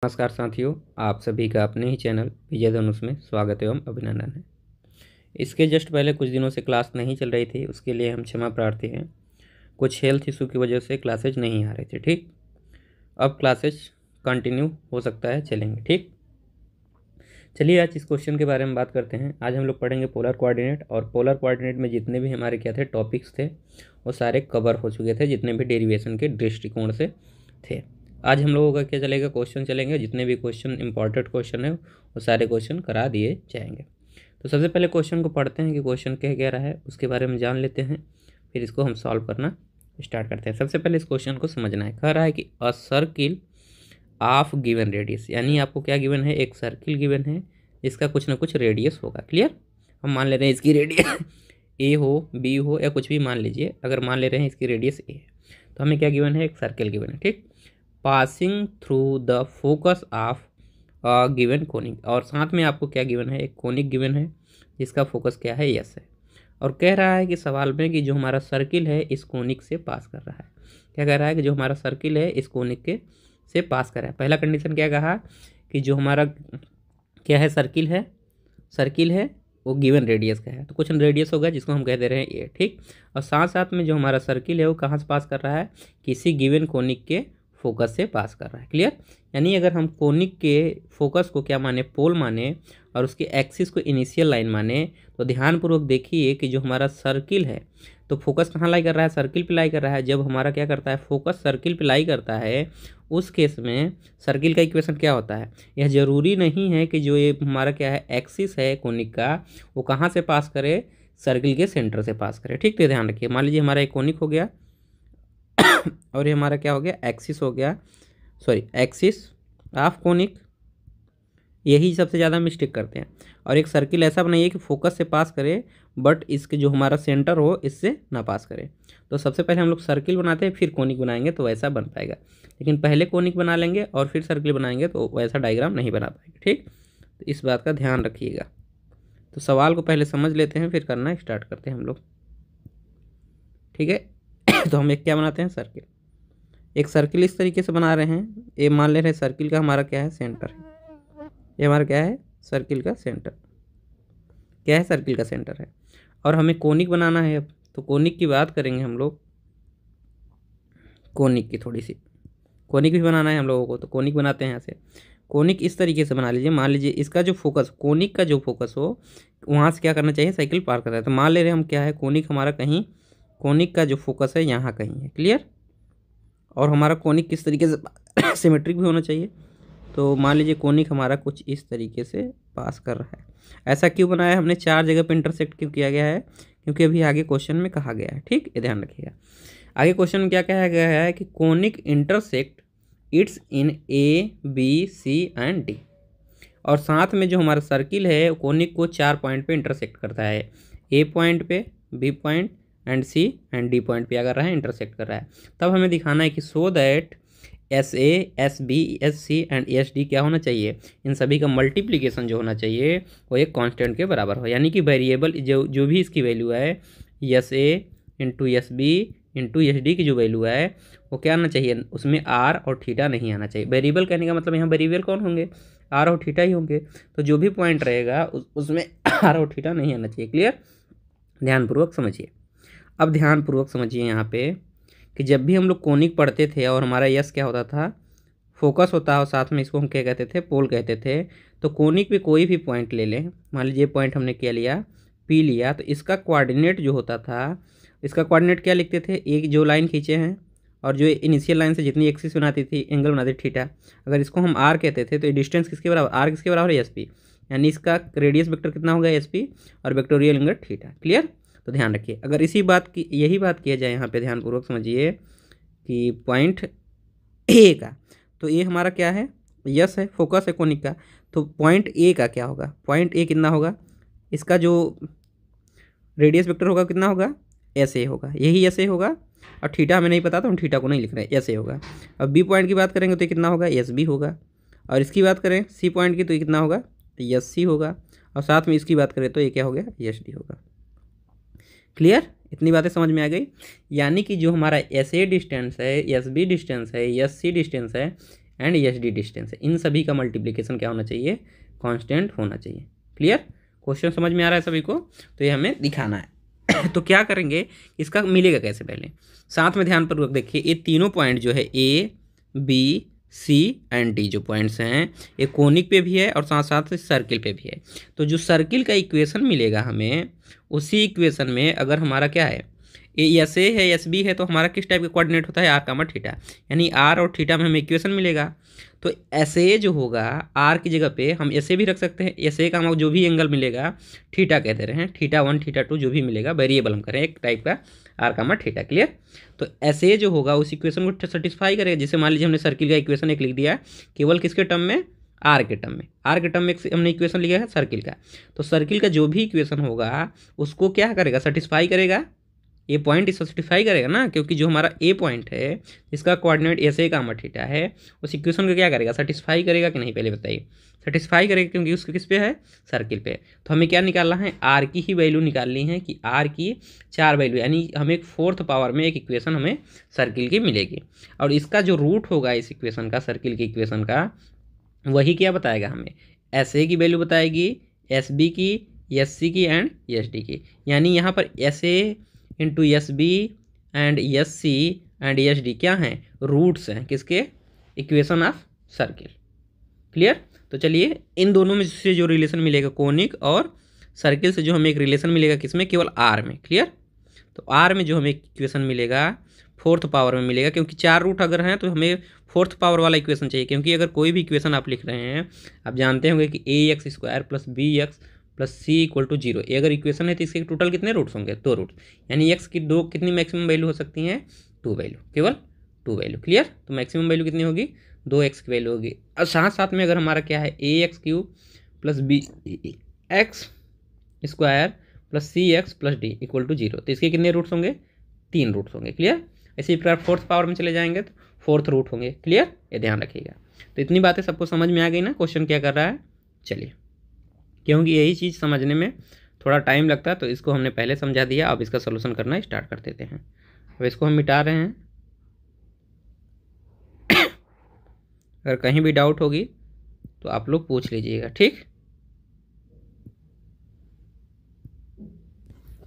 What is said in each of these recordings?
नमस्कार साथियों, आप सभी का अपने ही चैनल विजय धनुष में स्वागत एवं अभिनंदन है। इसके जस्ट पहले कुछ दिनों से क्लास नहीं चल रही थी, उसके लिए हम क्षमा प्रार्थी हैं। कुछ हेल्थ इशू की वजह से क्लासेज नहीं आ रहे थे। ठीक, अब क्लासेज कंटिन्यू हो सकता है चलेंगे। ठीक, चलिए आज इस क्वेश्चन के बारे में बात करते हैं। आज हम लोग पढ़ेंगे पोलर कोऑर्डिनेट, और पोलर कोऑर्डिनेट में जितने भी हमारे क्या थे टॉपिक्स थे वो सारे कवर हो चुके थे, जितने भी डेरिवेशन के दृष्टिकोण से थे। आज हम लोगों का क्या चलेगा, क्वेश्चन चलेंगे। जितने भी क्वेश्चन इंपॉर्टेंट क्वेश्चन है वो सारे क्वेश्चन करा दिए जाएंगे। तो सबसे पहले क्वेश्चन को पढ़ते हैं कि क्वेश्चन कह रहा है, उसके बारे में जान लेते हैं, फिर इसको हम सॉल्व करना स्टार्ट करते हैं। सबसे पहले इस क्वेश्चन को समझना है। कह रहा है कि अ सर्किल ऑफ गिवन रेडियस, यानी आपको क्या गिवन है, एक सर्किल गिवन है, इसका कुछ ना कुछ रेडियस होगा। क्लियर, हम मान ले रहे हैं इसकी रेडियस ए हो, बी हो, या कुछ भी मान लीजिए। अगर मान ले रहे हैं इसकी रेडियस ए है तो हमें क्या गिवन है, एक सर्किल गिवन है। ठीक, passing through the focus of a given conic, और साथ में आपको क्या गिवन है, एक कोनिक गिवन है जिसका फोकस क्या है, यस है। और कह रहा है कि सवाल में कि जो हमारा सर्किल है इस कोनिक से पास कर रहा है। क्या कह रहा है कि जो हमारा सर्किल है इस कोनिक के से पास कर रहा है। पहला कंडीशन क्या कहा कि जो हमारा क्या है, सर्किल है वो गिवन रेडियस का है, तो कुछ रेडियस होगा जिसको हम कह दे रहे हैं ए। ठीक, और साथ साथ में जो हमारा सर्किल है वो कहाँ से पास कर रहा है, किसी गिवन कोनिक के फोकस से पास कर रहा है। क्लियर, यानी अगर हम कोनिक के फोकस को क्या माने, पोल माने, और उसके एक्सिस को इनिशियल लाइन माने, तो ध्यानपूर्वक देखिए कि जो हमारा सर्किल है तो फोकस कहाँ लाई कर रहा है, सर्किल पे लाई कर रहा है। जब हमारा क्या करता है, फोकस सर्किल पे लाई करता है, उस केस में सर्किल का इक्वेशन क्या होता है, यह जरूरी नहीं है कि जो ये हमारा क्या है एक्सिस है कोनिक का, वो कहाँ से पास करे, सर्किल के सेंटर से पास करे। ठीक, तो ध्यान रखिए। मान लीजिए हमारा एक कोनिक हो गया और ये हमारा क्या हो गया, एक्सिस हो गया, सॉरी एक्सिस ऑफ कोनिक, यही सबसे ज़्यादा मिस्टेक करते हैं। और एक सर्किल ऐसा बनाइए कि फोकस से पास करे, बट इसके जो हमारा सेंटर हो इससे ना पास करे। तो सबसे पहले हम लोग सर्किल बनाते हैं, फिर कोनिक बनाएंगे तो वैसा बन पाएगा। लेकिन पहले कोनिक बना लेंगे और फिर सर्किल बनाएंगे तो वैसा डायग्राम नहीं बना पाएंगे। ठीक, तो इस बात का ध्यान रखिएगा। तो सवाल को पहले समझ लेते हैं, फिर करना स्टार्ट करते हैं हम लोग। ठीक है तो हम एक क्या बनाते हैं, सर्किल। एक सर्किल इस तरीके से बना रहे हैं। ये मान ले रहे हैं सर्किल का हमारा क्या है, सेंटर है। ये हमारा क्या है, सर्किल का सेंटर, क्या है, सर्किल का सेंटर है। और हमें कोनिक बनाना है। अब तो कोनिक की बात करेंगे हम लोग, कोनिक की थोड़ी सी कोनिक भी बनाना है हम लोगों को। तो कोनिक बनाते हैं यहाँ से। कोनिक इस तरीके से बना लीजिए। मान लीजिए इसका जो फोकस, कोनिक का जो फोकस हो, वहाँ से क्या करना चाहिए, साइकिल पार करना है। तो मान ले रहे हैं हम क्या है, कोनिक हमारा कहीं, कोनिक का जो फोकस है यहाँ कहीं है। क्लियर, और हमारा कोनिक किस तरीके से सिमेट्रिक भी होना चाहिए। तो मान लीजिए कोनिक हमारा कुछ इस तरीके से पास कर रहा है। ऐसा क्यों बनाया है हमने, चार जगह पे इंटरसेक्ट क्यों किया गया है, क्योंकि अभी आगे क्वेश्चन में कहा गया है। ठीक, ये ध्यान रखिएगा। आगे क्वेश्चन में क्या कहा गया है कि conic intersect its in A B C and D, और साथ में जो हमारा सर्किल है कोनिक को 4 पॉइंट पे इंटरसेक्ट करता है। ए पॉइंट पे, B point and C and D point पे अगर रहा है, इंटरसेक्ट कर रहा है। तब हमें दिखाना है कि so that S A, S B, S C and S D क्या होना चाहिए, इन सभी का मल्टीप्लिकेशन जो होना चाहिए वो एक कांस्टेंट के बराबर हो। यानी कि वेरिएबल जो भी इसकी वैल्यू है, S A into S B into S D की जो वैल्यू है वो क्या आना चाहिए, उसमें आर और थीटा नहीं आना चाहिए। वेरिएबल कहने का मतलब यहाँ वेरिएबल कौन होंगे, आर और थीटा ही होंगे। तो जो भी पॉइंट रहेगा उसमें आर और थीटा नहीं आना चाहिए। क्लियर, ध्यानपूर्वक समझिए। अब ध्यानपूर्वक समझिए यहाँ पे कि जब भी हम लोग कोनिक पढ़ते थे और हमारा यस क्या होता था, फोकस होता है, और साथ में इसको हम क्या कहते थे, पोल कहते थे। तो कोनिक पे कोई भी पॉइंट ले लें, मान लीजिए पॉइंट हमने क्या लिया, पी लिया, तो इसका कोऑर्डिनेट जो होता था, इसका कोऑर्डिनेट क्या लिखते थे, एक जो लाइन खींचे हैं और जो इनिशियल लाइन से जितनी एक्सिस बनाती थी, एंगल बनाती थी थीटा, अगर इसको हम आर कहते थे तो डिस्टेंस किसके बराबर, आर किसके बराबर है, एस पी, यानी इसका रेडियस वेक्टर कितना होगा, एस पी, और वेक्टोरियल एंगल थीटा। क्लियर, तो ध्यान रखिए। अगर इसी बात की, यही बात किया जाए यहाँ पे, ध्यानपूर्वक समझिए कि पॉइंट ए का, तो ये हमारा क्या है, यस है, फोकस है कोनिक का। तो पॉइंट ए का क्या होगा, पॉइंट ए कितना होगा, इसका जो रेडियस वेक्टर होगा कितना होगा, एस ए होगा, यही एस ए होगा। और थीटा हमें नहीं पता तो हम थीटा को नहीं लिख रहे हैं, एस ए होगा। अब बी पॉइंट की बात करेंगे तो ये कितना होगा, एस बी होगा। और इसकी बात करें सी पॉइंट की तो ये कितना होगा, एस सी होगा। और साथ में इसकी बात करें तो ये क्या हो गया, एस डी होगा। क्लियर, इतनी बातें समझ में आ गई। यानी कि जो हमारा एस ए डिस्टेंस है, एस बी डिस्टेंस है, एस सी डिस्टेंस है, एंड एच डी डिस्टेंस है, इन सभी का मल्टीप्लिकेशन क्या होना चाहिए, कांस्टेंट होना चाहिए। क्लियर, क्वेश्चन समझ में आ रहा है सभी को? तो ये हमें दिखाना है। तो क्या करेंगे, इसका मिलेगा कैसे, पहले साथ में ध्यानपूर्वक देखिए, ये तीनों पॉइंट जो है A B C and D जो पॉइंट्स हैं, ये कोनिक पे भी है और साथ साथ सर्किल पे भी है। तो जो सर्किल का इक्वेशन मिलेगा हमें, उसी इक्वेशन में अगर हमारा क्या है, ये एस ए है एस बी है, तो हमारा किस टाइप का कोऑर्डिनेट होता है, आर कामा थीटा, यानी आर और थीटा में हमें इक्वेशन मिलेगा। तो एस ए जो होगा आर की जगह पे हम एस ए भी रख सकते हैं, एस ए का हम जो भी एंगल मिलेगा थीटा कहते रहे हैं, थीटा 1 थीटा 2 जो भी मिलेगा वेरिएबल हम करें एक टाइप का आर कामा थीटा। क्लियर, तो एस ए जो होगा उस इक्वेशन को सेटिस्फाई करेगा। जैसे मान लीजिए हमने सर्किल का इक्वेशन एक लिख दिया केवल किसके टर्म में, आर के टर्म में, आर के टर्म में हमने इक्वेशन लिया है सर्किल का, तो सर्किल का जो भी इक्वेशन होगा उसको क्या करेगा, सेटिस्फाई करेगा, ये पॉइंट इस सेटिस्फाई करेगा ना, क्योंकि जो हमारा ए पॉइंट है जिसका coordinate S A comma theta है, उस इक्वेशन को क्या करेगा, सेटिस्फाई करेगा कि नहीं, पहले बताइए। सेटिस्फाई करेगा, क्योंकि उसके किस पे है, सर्किल पे। तो हमें क्या निकालना है, आर की ही वैल्यू निकालनी है कि आर की 4 वैल्यू, यानी हमें एक 4th पावर में एक इक्वेशन हमें सर्किल की मिलेगी। और इसका जो रूट होगा इस इक्वेशन का, सर्किल की इक्वेशन का, वही क्या बताएगा हमें, एस ए की वैल्यू बताएगी, एस बी की, एस सी की एंड एस डी की। यानी यहाँ पर S A into S B and S C and S D क्या हैं, रूट्स हैं किसके, इक्वेशन ऑफ सर्किल। क्लियर, तो चलिए इन दोनों में से जो रिलेशन मिलेगा कोनिक और सर्किल से जो हमें एक रिलेशन मिलेगा किसमें, केवल आर में। क्लियर, तो आर में जो हमें इक्वेशन मिलेगा 4th पावर में मिलेगा, क्योंकि 4 रूट अगर हैं तो हमें 4th पावर वाला इक्वेशन चाहिए। क्योंकि अगर कोई भी इक्वेशन आप लिख रहे हैं, आप जानते होंगे कि a x square plus B x plus c equal to 0, ये अगर इक्वेशन है तो इसके टोटल कितने रूट्स होंगे, 2 रूट्स, यानी एक्स की कितनी मैक्सिमम वैल्यू हो सकती हैं, 2 वैल्यू, केवल 2 वैल्यू। क्लियर, तो मैक्सिमम वैल्यू कितनी होगी, 2x की वैल्यू होगी। और साथ साथ में अगर हमारा क्या है, ए x cube plus B x square plus c x plus d equal to 0, तो इसके कितने रूट्स होंगे, 3 रूट्स होंगे। क्लियर, इसी प्रकार 4th पावर में चले जाएंगे तो 4th रूट होंगे। क्लियर, ये ध्यान रखिएगा। तो इतनी बातें सबको समझ में आ गई ना, क्वेश्चन क्या कर रहा है। चलिए, क्योंकि यही चीज़ समझने में थोड़ा टाइम लगता है, तो इसको हमने पहले समझा दिया। अब इसका सोल्यूशन करना स्टार्ट कर देते हैं। अब इसको हम मिटा रहे हैं। अगर कहीं भी डाउट होगी तो आप लोग पूछ लीजिएगा, ठीक।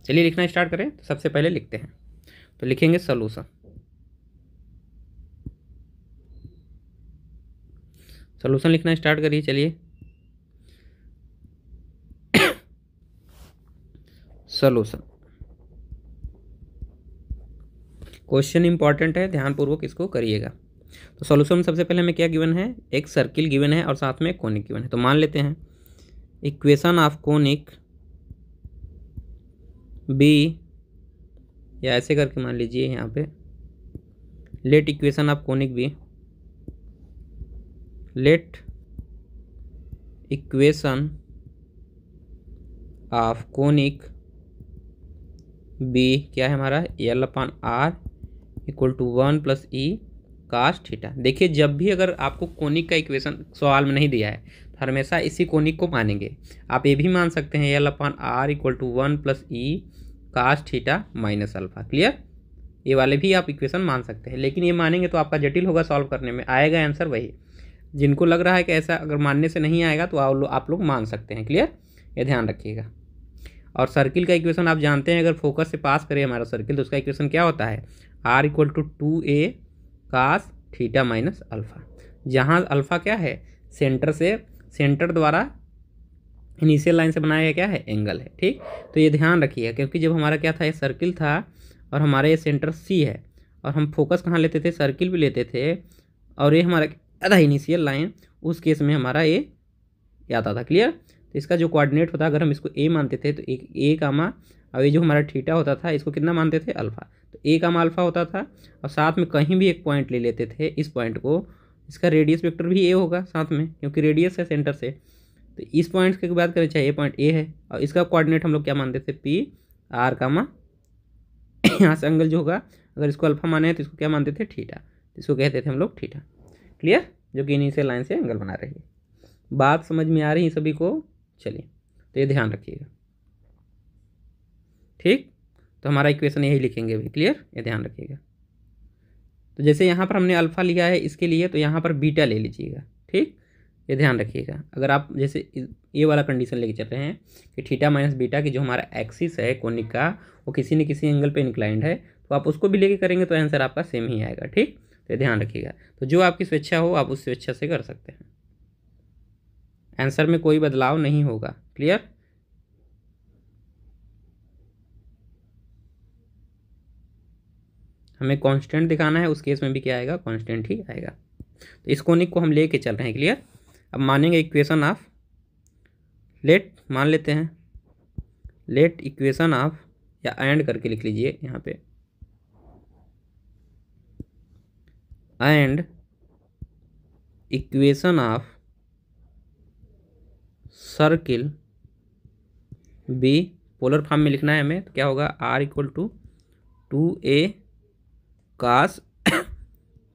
चलिए लिखना स्टार्ट करें। तो सबसे पहले लिखते हैं, तो लिखेंगे सोल्यूशन। सोल्यूशन लिखना स्टार्ट करिए। चलिए, सोल्यूशन, क्वेश्चन इंपॉर्टेंट है, ध्यानपूर्वक इसको करिएगा। तो सॉल्यूशन में सबसे पहले हमें क्या गिवन है, एक सर्किल गिवन है और साथ में कोनिक गिवन है। तो मान लेते हैं इक्वेशन ऑफ कोनिक बी, या ऐसे करके मान लीजिए यहाँ पे, let equation of conic be, let equation of conic be क्या है हमारा, L upon R equal to 1 plus E cos theta. देखिए, जब भी अगर आपको कोनिक का इक्वेशन सवाल में नहीं दिया है तो हमेशा इसी कोनिक को मानेंगे। आप ये भी मान सकते हैं L upon R equal to 1 plus E cos theta minus alpha. Clear, ये वाले भी आप इक्वेशन मान सकते हैं, लेकिन ये मानेंगे तो आपका जटिल होगा सॉल्व करने में, आएगा आंसर वही। जिनको लग रहा है कि ऐसा अगर मानने से नहीं आएगा तो आप लोग मान सकते हैं। क्लियर, ये ध्यान रखिएगा। और सर्किल का इक्वेशन आप जानते हैं, अगर फोकस से पास करें हमारा सर्किल तो उसका इक्वेशन क्या होता है, R equal to 2a cos theta minus alpha, जहाँ अल्फा क्या है, सेंटर द्वारा इनिशियल लाइन से बनाया गया क्या है, एंगल है। ठीक, तो ये ध्यान रखिए, क्योंकि जब हमारा क्या था, ये सर्किल था और हमारा ये सेंटर सी है, और हम फोकस कहाँ लेते थे, सर्किल भी लेते थे, और ये हमारा आधा इनिशियल लाइन, उस केस में हमारा ये आता था। क्लियर, तो इसका जो कोऑर्डिनेट होता है, अगर हम इसको ए मानते थे तो एक ए कामा, और ये जो हमारा थीटा होता था इसको कितना मानते थे, अल्फा, तो ए कामा अल्फा होता था। और साथ में कहीं भी एक पॉइंट ले लेते थे, इस पॉइंट को, इसका रेडियस वेक्टर भी ए होगा साथ में, क्योंकि रेडियस है सेंटर से। तो इस पॉइंट की बात करें, चाहे ये पॉइंट ए है, और इसका कोऑर्डिनेट हम लोग क्या मानते थे, पी आर कामा, यहाँ से एंगल जो होगा, अगर इसको अल्फा माने तो इसको क्या मानते थे, थीटा, इसको कहते थे हम लोग थीटा। क्लियर, जो कि इनिशियल लाइन से एंगल बना रही है। बात समझ में आ रही है सभी को। चलिए, तो ये ध्यान रखिएगा। ठीक, तो हमारा इक्वेशन यही लिखेंगे अभी। क्लियर, ये ध्यान रखिएगा। तो जैसे यहाँ पर हमने अल्फ़ा लिया है इसके लिए, तो यहाँ पर बीटा ले लीजिएगा, ठीक। ये ध्यान रखिएगा, अगर आप जैसे ये वाला कंडीशन लेके चल रहे हैं कि थीटा माइनस बीटा की जो हमारा एक्सिस है कोनिक का वो किसी न किसी एंगल पे इंक्लाइंड है, तो आप उसको भी लेके करेंगे तो आंसर आपका सेम ही आएगा, ठीक। तो ध्यान रखिएगा, तो जो आपकी स्वेच्छा हो आप उस स्वेच्छा से कर सकते हैं, आंसर में कोई बदलाव नहीं होगा। क्लियर। हमें कांस्टेंट दिखाना है, उस केस में भी क्या आएगा, कांस्टेंट ही आएगा। तो इस कोनिक को हम लेके चल रहे हैं। क्लियर। अब मानेंगे इक्वेशन ऑफ, लेट मान लेते हैं, लेट इक्वेशन ऑफ, या एंड करके लिख लीजिए यहाँ पे, and equation of circle be, polar form में लिखना है हमें, तो क्या होगा, R equal to 2a cos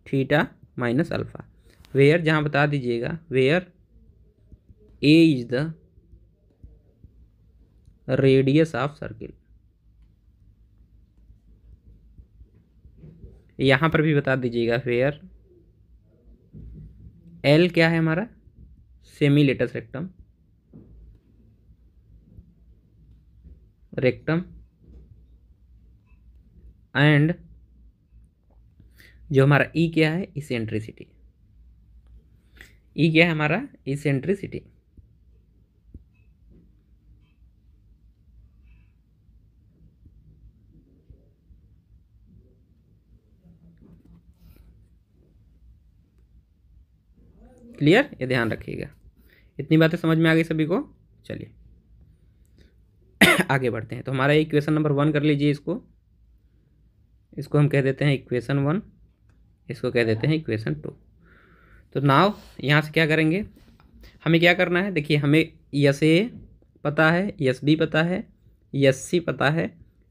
theta minus alpha, where, जहाँ बता दीजिएगा, where a is the radius of circle. यहाँ पर भी बता दीजिएगा वेयर l क्या है हमारा, सेमी लेटस रेक्टम, एंड जो हमारा ई क्या है, इसेंट्रिसिटी। ई क्या है हमारा, इसेंट्रिसिटी। क्लियर। ये ध्यान रखिएगा, इतनी बातें समझ में आ गई सभी को। चलिए आगे बढ़ते हैं। तो हमारा इक्वेशन नंबर 1 कर लीजिए, इसको हम कह देते हैं इक्वेशन 1, इसको कह देते हैं इक्वेशन 2। तो नाउ यहाँ से क्या करेंगे, हमें क्या करना है, देखिए हमें यस ए पता है, यस बी पता है, यस सी पता है,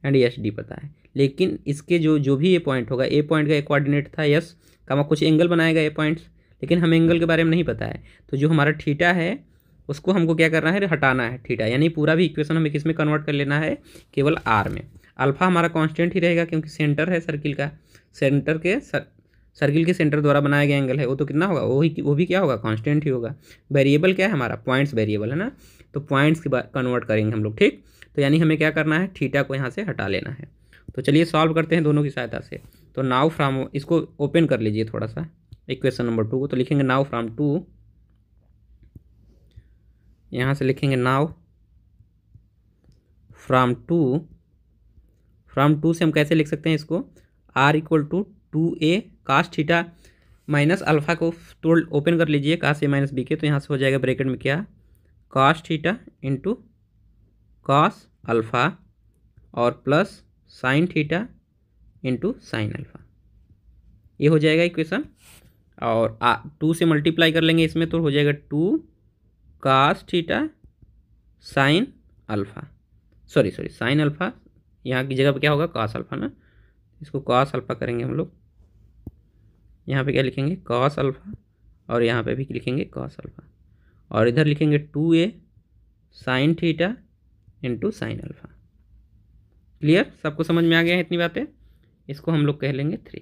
एंड यस डी पता है। लेकिन इसके जो भी ए पॉइंट होगा, ए पॉइंट का एक कोऑर्डिनेट था यस का, कुछ एंगल बनाएगा ए पॉइंट्स, लेकिन हमें एंगल के बारे में नहीं पता है। तो जो हमारा थीटा है उसको हमको क्या करना है, हटाना है थीटा, यानी पूरा भी इक्वेशन हमें किस में कन्वर्ट कर लेना है, केवल आर में। अल्फा हमारा कांस्टेंट ही रहेगा क्योंकि सेंटर है सर्किल का, सेंटर के सर्किल के सेंटर द्वारा बनाया गया एंगल है, वो तो कितना होगा, वो भी क्या होगा, कांस्टेंट ही होगा। वेरिएबल क्या है हमारा, पॉइंट्स वेरिएबल है ना, तो पॉइंट्स की बात कन्वर्ट करेंगे हम लोग, ठीक। तो यानी हमें क्या करना है, थीटा को यहाँ से हटा लेना है। तो चलिए सॉल्व करते हैं दोनों की सहायता से। तो नाउ फ्रॉम, इसको ओपन कर लीजिए थोड़ा सा, इक्वेशन नंबर 2 को। तो लिखेंगे नाउ फ्रॉम 2, यहाँ से लिखेंगे नाउ फ्रॉम 2 से हम कैसे लिख सकते हैं इसको, R equal to 2a cos theta minus alpha को तोड़ ओपन कर लीजिए, कास ए माइनस बी के, तो यहाँ से हो जाएगा ब्रैकेट में क्या, cos theta into cos alpha और plus sine theta into sine alpha, ये हो जाएगा इक्वेशन। और 2 से मल्टीप्लाई कर लेंगे इसमें, तो हो जाएगा 2 cos theta sine alpha, sorry sine alpha, यहाँ की जगह पे क्या होगा, कास अल्फा ना, इसको कास अल्फा करेंगे हम लोग, यहाँ पे क्या लिखेंगे, कास अल्फा, और यहाँ पे भी लिखेंगे कास अल्फा, और इधर लिखेंगे 2a sign theta into sine alpha. Clear, सबको समझ में आ गया है इतनी बातें। इसको हम लोग कह लेंगे 3।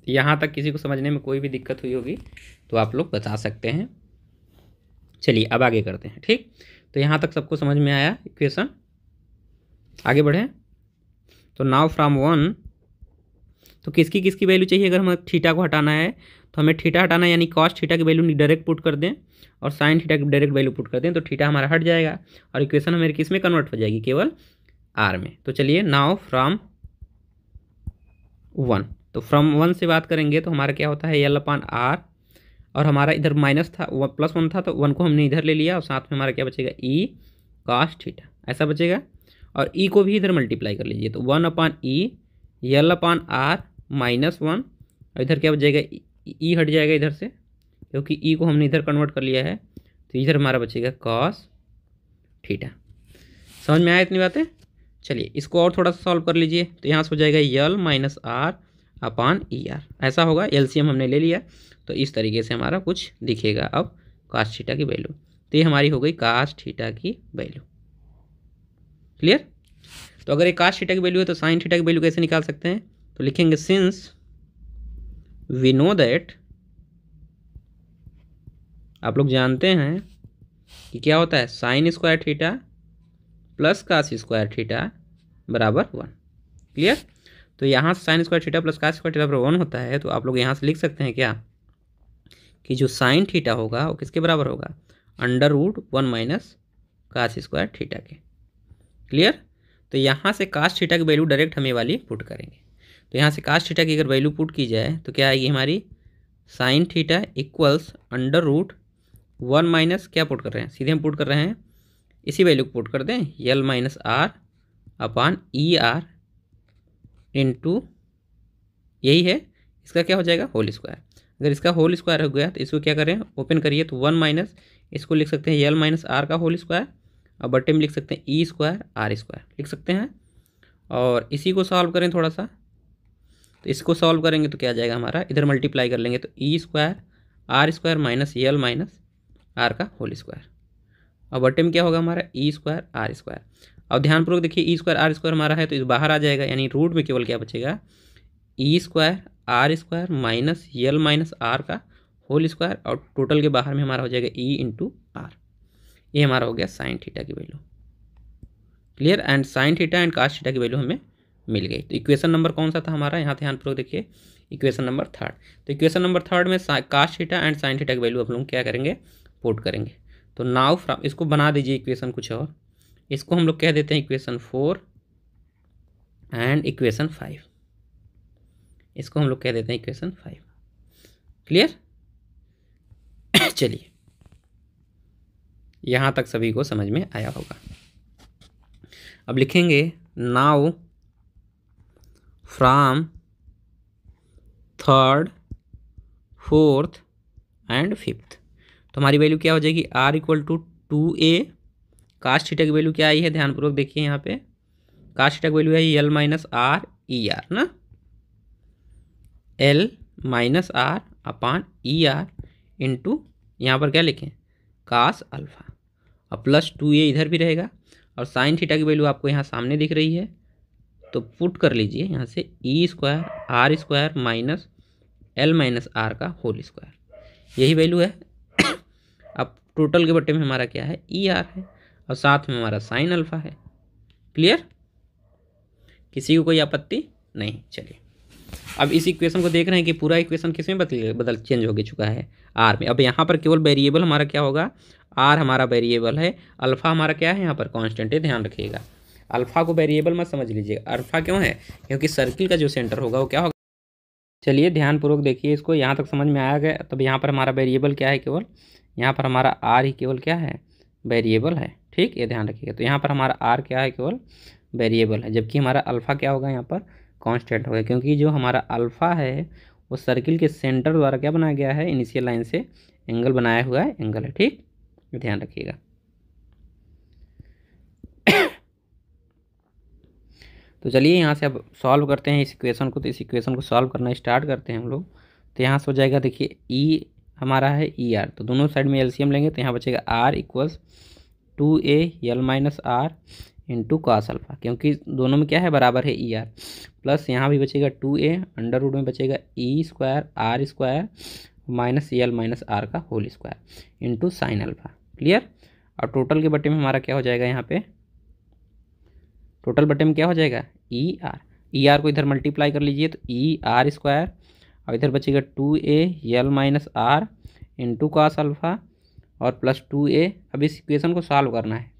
यहाँ तक किसी को समझने में कोई भी दिक्कत हुई होगी तो आप लोग बता सकते हैं। चलिए अब आगे करते हैं, ठीक। तो यहाँ तक सबको समझ में आया इक्वेशन, आगे बढ़ें। तो नाउ फ्रॉम 1, तो किसकी किसकी वैल्यू चाहिए, अगर हमें थीटा को हटाना है तो हमें थीटा हटाना है, यानी कॉस थीटा की वैल्यू डायरेक्ट पुट कर दें और साइन थीटा की डायरेक्ट वैल्यू पुट कर दें, तो थीटा हमारा हट जाएगा और इक्वेशन हमारी किस में कन्वर्ट हो जाएगी, केवल आर में। तो चलिए नाउ फ्रॉम 1, तो फ्रॉम 1 से बात करेंगे तो हमारा क्या होता है, L/R, और हमारा इधर माइनस था, +1 था, तो 1 को हमने इधर ले लिया और साथ में हमारा क्या बचेगा, ई कास थीटा, ऐसा बचेगा। और ई को भी इधर मल्टीप्लाई कर लीजिए, तो 1/E L/R -1, और इधर क्या बचेगा, ई हट जाएगा इधर से क्योंकि ई को हमने इधर कन्वर्ट कर लिया है, तो इधर हमारा बचेगा कॉस थीटा। समझ में आया इतनी बातें। चलिए इसको और थोड़ा सा सॉल्व कर लीजिए, तो यहाँ से हो जाएगा L-R/ER, ऐसा होगा। एलसीएम हमने ले लिया, तो इस तरीके से हमारा कुछ दिखेगा अब कास थीटा की वैल्यू। तो ये हमारी हो गई कास थीटा की वैल्यू। क्लियर। तो अगर एक cos थीटा की वैल्यू है तो sin थीटा की वैल्यू कैसे निकाल सकते हैं? तो लिखेंगे सिंस वी नो दैट, आप लोग जानते हैं कि क्या होता है, sine square theta plus cos square theta बराबर 1। क्लियर? तो यहाँ से sine square theta plus cos square theta बराबर 1 होता है, तो आप लोग यहाँ से लिख सकते हैं क्या कि जो साइन थीटा होगा वो किसके बराबर होगा, √1 माइनस कास स्क्वायर थीटा के। क्लियर? तो यहाँ से कास थीटा की वैल्यू डायरेक्ट हम ये वाली पुट करेंगे। तो यहाँ से कास थीटा की अगर वैल्यू पुट की जाए तो क्या आएगी हमारी, साइन थीटा इक्वल्स √1 माइनस क्या पुट कर रहे हैं, सीधे हम पुट कर रहे हैं इसी वैल्यू को पुट कर दें, l minus r upon e r into, यही है, इसका क्या हो जाएगा होल स्क्वायर। अगर इसका होल स्क्वायर हो गया तो इसको क्या करें, ओपन करिए तो 1 माइनस, इसको लिख सकते हैं यल माइनस आर का होल स्क्वायर, और बट्टे में लिख सकते हैं ई स्क्वायर आर स्क्वायर लिख सकते हैं। और इसी को सॉल्व करें थोड़ा सा, तो इसको सॉल्व करेंगे तो क्या आ जाएगा हमारा, इधर मल्टीप्लाई कर लेंगे तो e square r square minus l minus r का होल स्क्वायर, और बट्टे में क्या होगा हमारा ई स्क्वायर आर स्क्वायर। अब ध्यानपूर्वक देखिए, ई स्क्वायर आर स्क्वायर हमारा है तो इस बाहर आ जाएगा, यानी रूट में केवल क्या बचेगा, e square r square minus l minus r का होल स्क्वायर, और टोटल के बाहर में हमारा हो जाएगा ई इंटू आर। ये हमारा हो गया साइन थीटा की value. Clear? And sine theta and cos theta की वैल्यू हमें मिल गई। तो इक्वेशन नंबर कौन सा था हमारा, यहाँ ध्यानपूर्वक देखिए, इक्वेशन नंबर 3। तो इक्वेशन नंबर 3 में cos theta and sine theta की वैल्यू आप लोग क्या करेंगे, पुट करेंगे। तो नाउ फ्रॉम, इसको बना दीजिए इक्वेशन कुछ और, इसको हम लोग कह देते हैं इक्वेशन 4 एंड इक्वेशन 5, इसको हम लोग कह देते हैं इक्वेशन 5। क्लियर? चलिए, यहाँ तक सभी को समझ में आया होगा। अब लिखेंगे now from 3rd 4th and 5th, तो हमारी वैल्यू क्या हो जाएगी, r equal to 2a, cos theta की वैल्यू क्या आई है, ध्यानपूर्वक देखिए यहाँ पे, कास थीटा की वैल्यू है l minus r e r ना, l minus r upon e r into, यहाँ पर क्या लिखें, कास अल्फा, और प्लस 2a इधर भी रहेगा, और साइन थीटा की वैल्यू आपको यहाँ सामने दिख रही है, तो पुट कर लीजिए यहाँ से e square r square minus l minus r का होल स्क्वायर, यही वैल्यू है। अब टोटल के बट्टे में हमारा क्या है, ई आर है, और साथ में हमारा साइन अल्फा है। क्लियर? किसी को कोई आपत्ति नहीं? चलिए, अब इस इक्वेशन को देख रहे हैं कि पूरा इक्वेशन किस में बदल चेंज हो चुका है, आर में। अब यहाँ पर केवल वेरिएबल हमारा क्या होगा, आर हमारा वेरिएबल है, अल्फा हमारा क्या है यहाँ पर कांस्टेंट है, ध्यान रखिएगा। अल्फा को वेरिएबल मत समझ लीजिएगा, अल्फा क्यों है, क्योंकि सर्किल का जो सेंटर होगा वो क्या होगा। चलिए ध्यानपूर्वक देखिए इसको, यहाँ तक समझ में आया गया। तब यहाँ पर हमारा वेरिएबल क्या है, केवल यहाँ पर हमारा आर ही केवल क्या है, वेरिएबल है। ठीक, ये ध्यान रखिएगा। तो यहाँ पर हमारा आर क्या है, केवल वेरिएबल है, जबकि हमारा अल्फा क्या होगा यहाँ पर, कांस्टेंट होगा, क्योंकि जो हमारा अल्फा है वो सर्किल के सेंटर द्वारा क्या बनाया गया है, इनिशियल लाइन से एंगल बनाया हुआ है, एंगल है। ठीक, ध्यान रखिएगा। तो चलिए यहाँ से अब सॉल्व करते हैं इस इक्वेशन को। तो इस इक्वेशन को सॉल्व करना स्टार्ट करते हैं हम लोग। तो यहाँ से हो जाएगा, देखिए ई हमारा है ई आर, तो दोनों साइड में एलसीएम लेंगे तो यहाँ बचेगा R equals 2a L minus are into cos alpha, क्योंकि दोनों में क्या है, बराबर है ई आर, प्लस यहाँ भी बचेगा 2a, अंडर रूट में बचेगा e square r square minus l minus r का whole square into sine alpha. Clear? और टोटल के बट्टे में हमारा क्या हो जाएगा, यहाँ पे टोटल बट्टे में क्या हो जाएगा, ई आर को इधर मल्टीप्लाई कर लीजिए तो ई आर स्क्वायर, और इधर बचेगा 2a L minus are into cos alpha और प्लस 2a। अब इस इक्वेशन को सॉल्व करना है,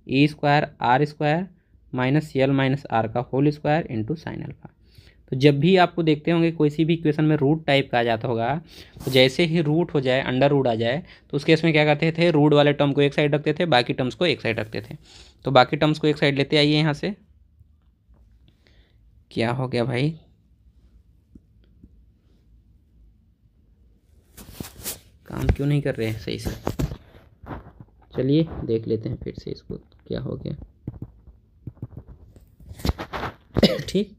e square r square minus l minus r का whole square into sine alpha. तो जब भी आपको देखते होंगे कोई सी भी इक्वेशन में रूट टाइप का आ जाता होगा, तो जैसे ही रूट हो जाए, अंडर रूट आ जाए, तो उस केस में क्या करते थे, रूट वाले टर्म को एक साइड रखते थे, बाकी टर्म्स को एक साइड रखते थे। तो बाकी टर्म्स को एक साइड लेते आइए। यहाँ से क्या हो गया भाई, काम क्यों नहीं कर रहे हैं सही से, चलिए देख लेते हैं फिर से इसको क्या हो गया। ठीक,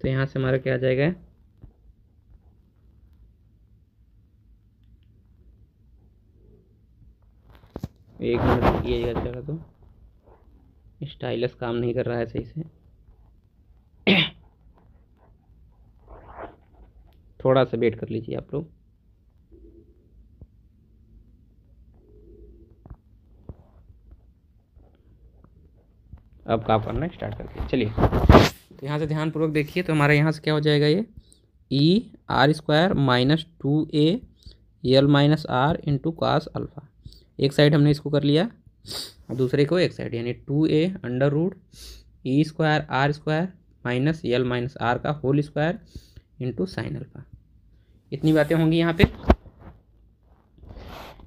तो यहाँ से हमारा क्या आ जाएगा, एक मिनट रुकिएगा जरा, तो स्टाइलस काम नहीं कर रहा है सही से, थोड़ा सा वेट कर लीजिए आप लोग। अब काम करना स्टार्ट करके चलिए। तो यहाँ से ध्यानपूर्वक देखिए, तो हमारा यहाँ से क्या हो जाएगा, ये e r square minus 2a L minus are into cos alpha. एक साइड हमने इसको कर लिया और दूसरे को एक साइड, यानी 2a under root e square r square minus l minus r का whole square into sine alpha. इतनी बातें होंगी यहाँ पे।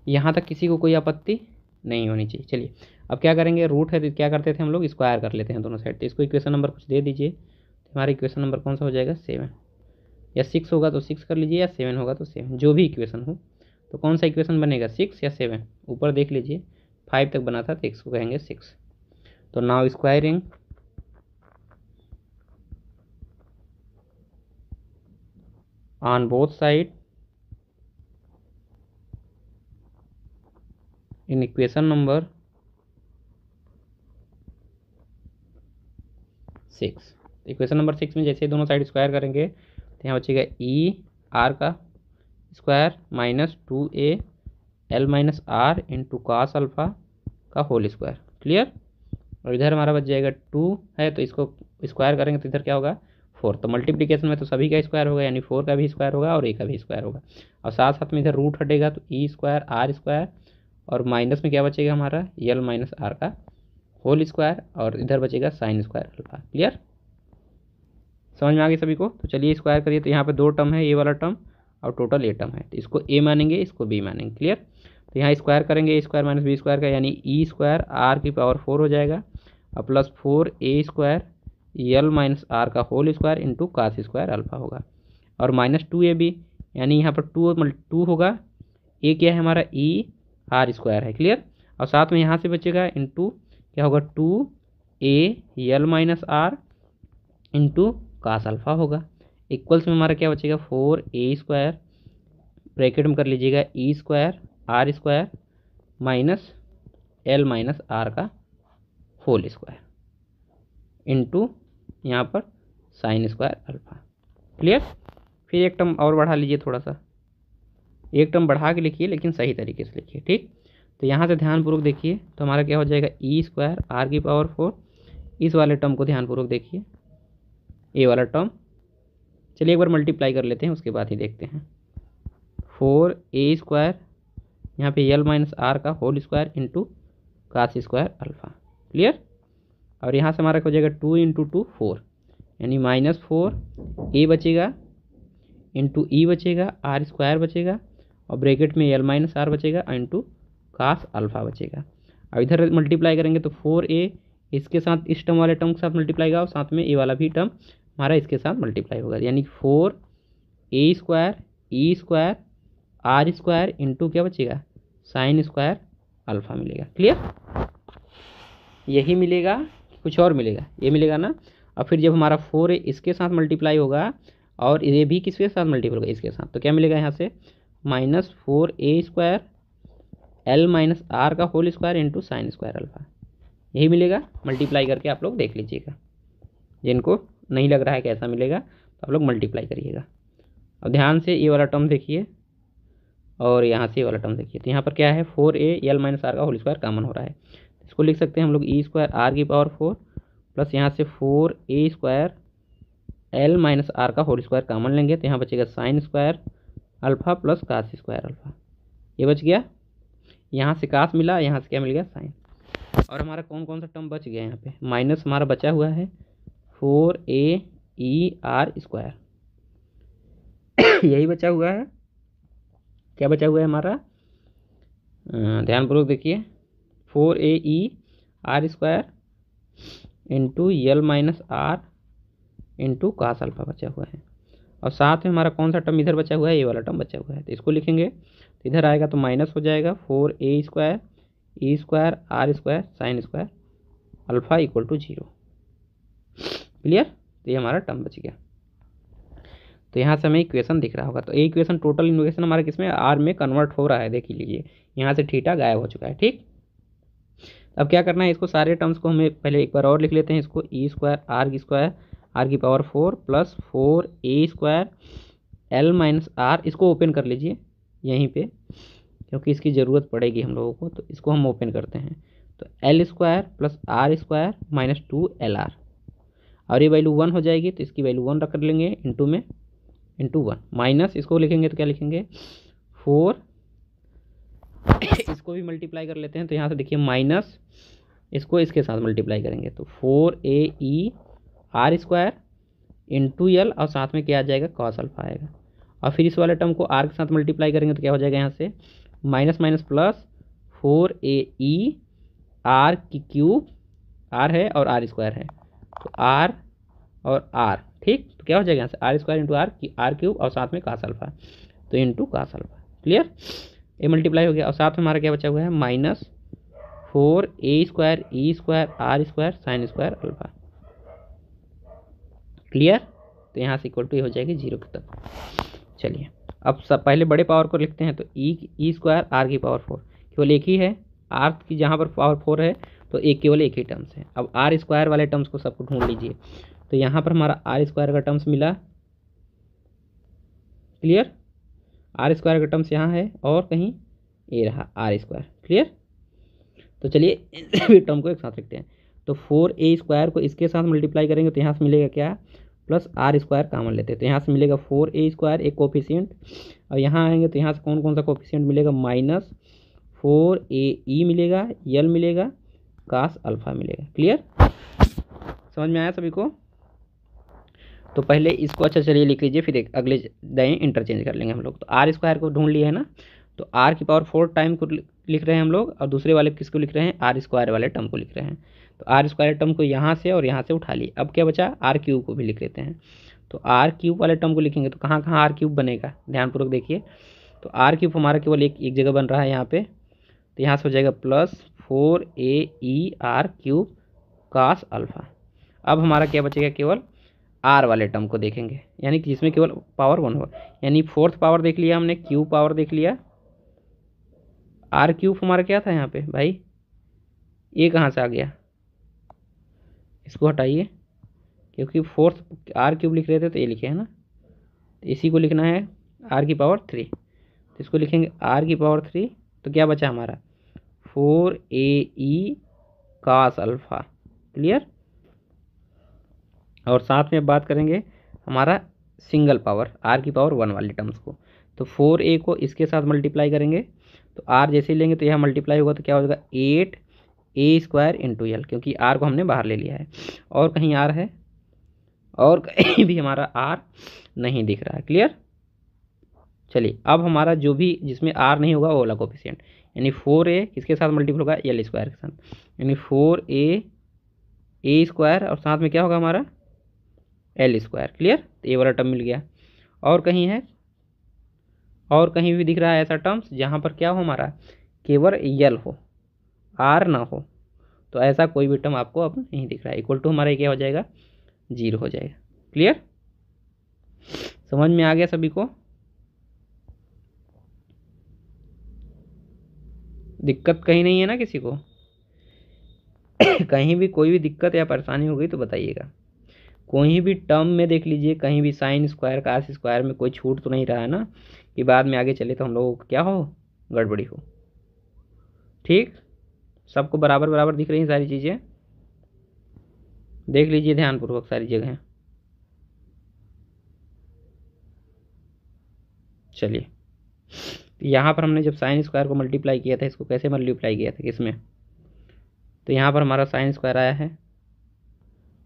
यहाँ तक किसी को कोई आपत्ति नहीं होनी चाहिए। चलिए अब क्या करेंगे, रूट है तो क्या करते थे हम लोग, स्क्वायर कर लेते हैं दोनों साइड। तो इसको इक्वेशन नंबर कुछ दे दीजिए। तो हमारा इक्वेशन नंबर कौन सा हो जाएगा, 7, या 6 होगा तो 6 कर लीजिए, या 7 होगा तो 7, जो भी इक्वेशन हो। तो कौन सा इक्वेशन बनेगा, 6 या 7? ऊपर देख लीजिए 5 तक बना था तो इसको कहेंगे 6। तो now squaring on both side in equation number 6। Equation number 6 में जैसे दोनों साइड स्क्वायर करेंगे तो यहाँ बचेगा ई आर का square minus 2a l minus are into cos alpha का होल स्क्वायर। क्लियर। और इधर हमारा बच जाएगा 2 है तो इसको स्क्वायर करेंगे तो इधर क्या होगा, 4। तो मल्टीप्लिकेशन में तो सभी का स्क्वायर होगा, यानी 4 का भी स्क्वायर होगा और a का भी स्क्वायर होगा। और साथ साथ में इधर रूट हटेगा तो ई स्क्वायर आर स्क्वायर, और माइनस में क्या बचेगा हमारा, यल माइनस आर का होल स्क्वायर, और इधर बचेगा साइन स्क्वायर अल्फ़ा। क्लियर, समझ में आ गई सभी को। तो चलिए स्क्वायर करिए। तो यहाँ पे 2 टर्म है, ये वाला टर्म और टोटल ए टर्म है, तो इसको ए मानेंगे, इसको बी मानेंगे। क्लियर। तो यहाँ स्क्वायर करेंगे, a square minus b square का, यानी ई स्क्वायर आर की पावर 4 हो जाएगा, और plus 4a square l minus r का whole square into cos square alpha होगा, और माइनस 2ab, यानी यहाँ पर 2 होगा, ए क्या है हमारा, ई आर स्क्वायर है। क्लियर। और साथ में यहाँ से बचेगा इंटू क्या होगा, 2a L minus are into cos alpha होगा, इक्वल्स में हमारा क्या बचेगा, 4a स्क्वायर ब्रैकेट में कर लीजिएगा e square r square minus l minus r का होल स्क्वायर इंटू यहाँ पर साइन स्क्वायर अल्फ़ा। क्लियर। फिर एक टर्म और बढ़ा लीजिए, थोड़ा सा एक टर्म बढ़ा के लिखिए, लेकिन सही तरीके से लिखिए। ठीक। तो यहाँ से ध्यानपूर्वक देखिए, तो हमारा क्या हो जाएगा, ई स्क्वायर आर की पावर 4। इस वाले टर्म को ध्यानपूर्वक देखिए, ए वाला टर्म। चलिए एक बार मल्टीप्लाई कर लेते हैं, उसके बाद ही देखते हैं। 4a स्क्वायर यहाँ पे यल माइनस आर का whole square into cos square alpha. Clear. और यहाँ से हमारा हो जाएगा 2 इंटू 2 4, यानी माइनस 4a बचेगा इंटू ई बचेगा, आर स्क्वायर बचेगा, और ब्रैकेट में यल माइनस आर बचेगा इंटू कास अल्फ़ा बचेगा। और इधर मल्टीप्लाई करेंगे तो 4a इसके साथ, इस टर्म वाले टर्म के साथ मल्टीप्लाई होगा, और साथ में ए वाला भी टर्म हमारा इसके साथ मल्टीप्लाई होगा, यानी 4a square e square r square into क्या बचेगा, साइन स्क्वायर अल्फ़ा मिलेगा। क्लियर। यही मिलेगा, कुछ और मिलेगा, ये मिलेगा ना। और फिर जब हमारा 4a इसके साथ मल्टीप्लाई होगा और ये भी किसके साथ मल्टीप्लाई होगा, इसके साथ, तो क्या मिलेगा यहाँ से, minus 4a square l minus r का whole square into sine square alpha, यही मिलेगा। मल्टीप्लाई करके आप लोग देख लीजिएगा, जिनको नहीं लग रहा है कैसा मिलेगा तो आप लोग मल्टीप्लाई करिएगा। अब ध्यान से ये वाला टर्म देखिए और यहाँ से ये वाला टर्म देखिए। तो यहाँ पर क्या है, 4a यल माइनस आर का होल स्क्वायर कॉमन हो रहा है, इसको लिख सकते हैं हम लोग ई स्क्वायर आर की पावर 4 प्लस यहाँ से 4a square l minus r का होल स्क्वायर कॉमन लेंगे, तो यहाँ बचेगा sine square alpha plus cos square alpha, ये बच गया। यहाँ से कास मिला, यहाँ से क्या मिल गया, साइन। और हमारा कौन कौन सा टर्म बच गया, यहाँ पे माइनस हमारा बचा हुआ है 4a ई आर स्क्वायर, यही बचा हुआ है। क्या बचा हुआ है हमारा, ध्यानपूर्वक देखिए, 4a e r square into l minus are into cos alpha बचा हुआ है, और साथ में हमारा कौन सा टर्म इधर बचा हुआ है, ये वाला टर्म बचा हुआ है, तो इसको लिखेंगे। तो इधर आएगा तो माइनस हो जाएगा 4a square e square r square sine square alpha equal to 0। Clear. तो ये हमारा टर्म बच गया। तो यहाँ से हमें इक्वेशन दिख रहा होगा, तो ये इक्वेशन टोटल इक्वेशन हमारा किसमें, आर में कन्वर्ट हो रहा है, देख लीजिए यहाँ से थीटा गायब हो चुका है। ठीक। अब क्या करना है, इसको सारे टर्म्स को हमें पहले एक बार और लिख लेते हैं। इसको ई स्क्वायर आर की power 4 plus 4a² l minus r, इसको ओपन कर लीजिए यहीं पे, क्योंकि इसकी ज़रूरत पड़ेगी हम लोगों को, तो इसको हम ओपन करते हैं। तो l² plus r² minus 2lr, और ये वैल्यू 1 हो जाएगी तो इसकी वैल्यू 1 रख लेंगे इंटू में, इंटू 1 माइनस इसको लिखेंगे तो क्या लिखेंगे 4, इसको भी मल्टीप्लाई कर लेते हैं। तो यहाँ से देखिए माइनस इसको इसके साथ मल्टीप्लाई करेंगे तो 4aer² इंटू एल, और साथ में क्या आ जाएगा कॉस अल्फा आएगा। और फिर इस वाले टर्म को आर के साथ मल्टीप्लाई करेंगे तो क्या हो जाएगा यहाँ से minus minus plus 4ae r की क्यूब, आर है और r² है, तो आर और आर, ठीक। तो क्या हो जाएगा यहाँ से r² इंटू आर क्यूब और साथ में कास अल्फा, तो इंटू कास अल्फा, क्लियर। ये मल्टीप्लाई हो गया और साथ में हमारा क्या बचा हुआ है minus 4a² e² r² sign square alpha, clear. तो यहाँ से इक्वल टू ये हो जाएगी 0 की तरफ। चलिए अब सब पहले बड़े पावर को लिखते हैं। तो e² r की पावर 4 केवल एक ही है, r की जहाँ पर पावर 4 है तो केवल एक ही टर्म्स है। अब r² वाले टर्म्स को सबको ढूंढ लीजिए। तो यहाँ पर हमारा r² का टर्म्स मिला, क्लियर। r² का टर्म्स यहाँ है और कहीं ये रहा r², क्लियर। तो चलिए टर्म को एक साथ लिखते हैं। तो 4a² को इसके साथ मल्टीप्लाई करेंगे तो यहाँ से मिलेगा क्या प्लस r² कॉमन लेते हैं, तो यहाँ से मिलेगा 4a² एक कोफिशिएंट, और यहाँ आएंगे तो यहाँ से कौन कौन सा कोफिशिएंट मिलेगा माइनस 4ae मिलेगा, यल मिलेगा, कास अल्फा मिलेगा, क्लियर। समझ में आया सभी को। तो पहले इसको अच्छा चलिए लिख लीजिए, फिर अगले दाएं इंटरचेंज कर लेंगे हम लोग। तो r² को ढूंढ लिए है ना, तो r की पावर 4 टाइम को लिख रहे हैं हम लोग, और दूसरे वाले किसको लिख रहे हैं r² वाले टर्म को लिख रहे हैं। तो r² टर्म को यहाँ से और यहाँ से उठा लिए। अब क्या बचा r³ को भी लिख लेते हैं। तो r³ वाले टर्म को लिखेंगे तो कहाँ कहाँ r³ बनेगा, ध्यानपूर्वक देखिए। तो r³ हमारा केवल एक जगह बन रहा है यहाँ पे, तो यहाँ से हो जाएगा प्लस 4aer³ कास अल्फा। अब हमारा क्या बचेगा, केवल r वाले टर्म को देखेंगे, यानी कि जिसमें केवल पावर 1 हो, यानी फोर्थ पावर देख लिया हमने, क्यूब पावर देख लिया। r³ हमारा क्या था यहाँ पे भाई, ये कहाँ से आ गया, इसको हटाइए, क्योंकि फोर्थ r³ लिख रहे थे तो ये लिखे है ना, तो इसी को लिखना है r की पावर 3, तो इसको लिखेंगे r की पावर 3। तो क्या बचा हमारा 4ae कास अल्फा, क्लियर। और साथ में बात करेंगे हमारा सिंगल पावर r की पावर 1 वाले टर्म्स को। तो 4a को इसके साथ मल्टीप्लाई करेंगे, तो r जैसे ही लेंगे तो यहाँ मल्टीप्लाई होगा तो क्या हो जाएगा 8a² इंटू एल, क्योंकि r को हमने बाहर ले लिया है। और कहीं r है, और कहीं भी हमारा r नहीं दिख रहा है, क्लियर। चलिए अब हमारा जो भी जिसमें r नहीं होगा वो वाला कोफिशिएंट, यानी 4a किसके साथ मल्टीपल होगा l² के साथ, यानी 4a² और साथ में क्या होगा हमारा l², क्लियर। तो ये वाला टर्म मिल गया। और कहीं है, और कहीं भी दिख रहा है ऐसा टर्म्स जहाँ पर क्या हो हमारा केवल यल हो, r ना हो, तो ऐसा कोई भी टर्म आपको अब नहीं दिख रहा है। इक्वल टू हमारा क्या हो जाएगा 0 हो जाएगा, क्लियर। समझ में आ गया सभी को। दिक्कत कहीं नहीं है ना किसी को कहीं भी कोई भी दिक्कत या परेशानी हो गई तो बताइएगा। कोई भी टर्म में देख लीजिए, कहीं भी साइन स्क्वायर कास स्क्वायर में कोई छूट तो नहीं रहा है ना, कि बाद में आगे चले तो हम लोगों को क्या हो गड़बड़ी हो, ठीक। सबको बराबर बराबर दिख रही हैं सारी चीज़ें, देख लीजिए ध्यानपूर्वक सारी जगह। चलिए यहाँ पर हमने जब साइन स्क्वायर को मल्टीप्लाई किया था, इसको कैसे मल्टीप्लाई किया था किसमें, तो यहाँ पर हमारा साइन स्क्वायर आया है,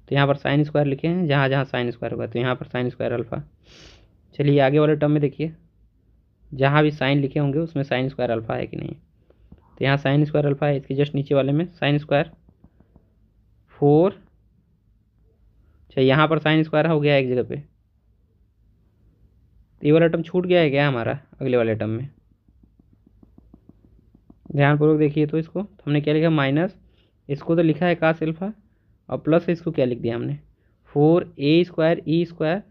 तो यहाँ पर साइन स्क्वायर लिखे हैं, जहाँ जहाँ साइन स्क्वायर होगा तो यहाँ पर साइन स्क्वायर अल्फा। चलिए आगे वाले टर्म में देखिए, जहाँ भी साइन लिखे होंगे उसमें साइन स्क्वायर अल्फा है कि नहीं, तो यहाँ साइन स्क्वायर अल्फा है, इसके जस्ट नीचे वाले में साइन स्क्वायर 4। अच्छा यहाँ पर साइन स्क्वायर हो गया एक जगह पे, तो ये वाला टर्म छूट गया है क्या हमारा अगले वाले टर्म में, ध्यानपूर्वक देखिए। तो इसको तो हमने क्या लिखा माइनस, इसको तो लिखा है कास अल्फा, और प्लस इसको क्या लिख दिया हमने 4a² e²।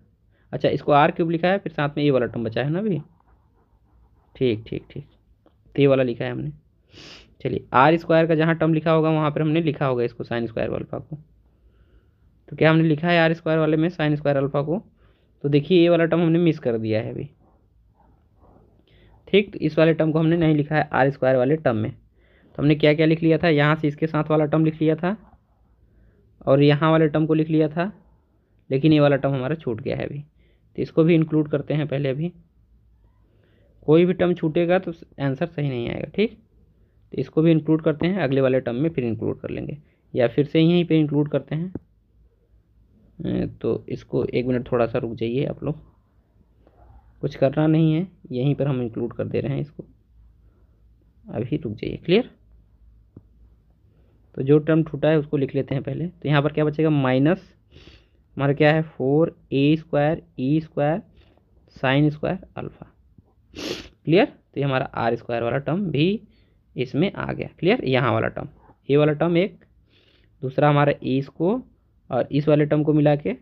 अच्छा इसको r³ लिखा है, फिर साथ में ये वाला टर्म बचा है ना अभी, ठीक ठीक ठीक, तो ये वाला लिखा है हमने। चलिए आर स्क्वायर का जहाँ टर्म लिखा होगा वहाँ पर हमने लिखा होगा इसको साइन स्क्वायर अल्फा को। तो क्या हमने लिखा है आर स्क्वायर वाले में साइन स्क्वायर अल्फा को, तो देखिए ये वाला टर्म हमने मिस कर दिया है अभी। ठीक, तो इस वाले टर्म को हमने नहीं लिखा है आर स्क्वायर वाले टर्म में। तो हमने क्या क्या लिख लिया था, यहाँ से इसके साथ वाला टर्म लिख लिया था और यहाँ वाले टर्म को लिख लिया था, लेकिन ये वाला टर्म हमारा छूट गया है अभी। तो इसको भी इंक्लूड करते हैं पहले। अभी कोई भी टर्म छूटेगा तो आंसर सही नहीं आएगा। ठीक, तो इसको भी इंक्लूड करते हैं, अगले वाले टर्म में फिर इंक्लूड कर लेंगे, या फिर से यहीं पे इंक्लूड करते हैं। तो इसको 1 मिनट थोड़ा सा रुक जाइए आप लोग, कुछ करना नहीं है, यहीं पर हम इंक्लूड कर दे रहे हैं इसको, अभी रुक जाइए। क्लियर, तो जो टर्म छूटा है उसको लिख लेते हैं पहले। तो यहाँ पर क्या बचेगा, माइनस हमारा क्या है 4a square e square sine square alpha. Clear, तो ये हमारा आर स्क्वायर वाला टर्म भी इसमें आ गया। क्लियर, यहाँ वाला टर्म, ये वाला टर्म एक, दूसरा हमारा ए इसको और इस वाले टर्म को मिला के,